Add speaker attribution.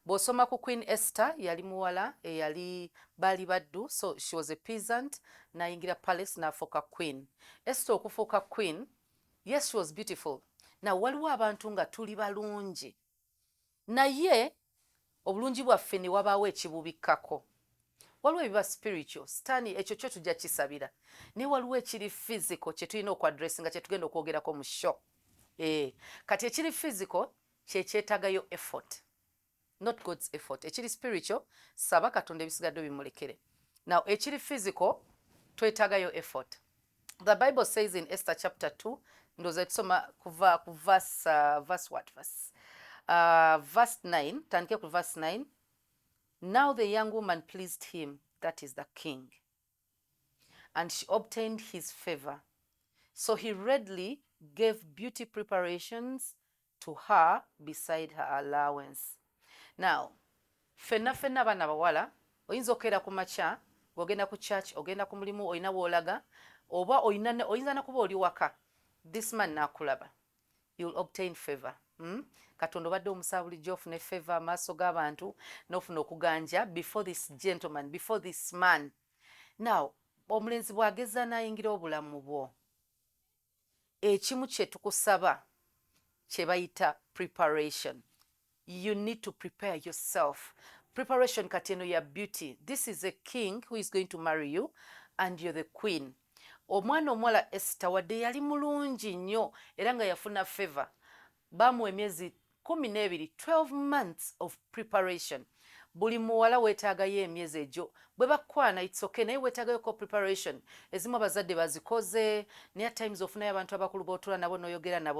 Speaker 1: bw'osoma ku Queen Esther yali muwala eyali baali baddu, so she was a peasant, n'ayingira palace n'afuuka queen. Esther okufuuka queen, yes, she was beautiful. Now waliwo abantu nga tuli balungi naye obulungi bwaffe ne wabaawo ekibubikkako. Waliwo ebiba spiritual, sitaani ekyo kyo tujja kisabira, naye waliwo ekiri physical kye tulina okwadresi nga kye tugenda okwogerako mu show. Kati ekiri physical kye kyetagayo effort, not God's effort. Ekiri spiritual saba Katonda ebisigadde bimulekere. Now ekiri physical twetagayo effort. The Bible says in Esther chapter 2, ndoza tusoma kuva ku verse verse 9, tandike ku verse 9. Now the young woman pleased him, that is the king, and she obtained his favor. So he readily gave beauty preparations to her beside her allowance. Now, fenna bana bawala, oyinza okera ku makya, ogenda ku church, ogenda ku mulimu, oyina wolaga, oba oyinza nakuba oli waka. This man nakulaba. You'll obtain favor. Katonda obadde omusaba bulijjo ofune favor amaaso g'abantu n'ofuna okuganja before this gentleman, before this man. Now, omulenzi bw'ageza n'ayingira obulamu bwo, ekimu kye tukusaba kye bayita preparation. You need to prepare yourself. Preparation kati eno ya beauty. This is a king who is going to marry you and you're the queen. Omwana omuwala Esther wadde yali mulungi nnyo era nga yafuna favor, bamuwa emyezi 12, 12 months of preparation. Buli muwala weetaagayo emyezi egyo. Bwe bakwana it's okay, naye weetaagayo ko preparation. Ezimu abazadde bazikoze, naye at times ofunayo abantu abakulu b'otula nabo n'oyogera nabo.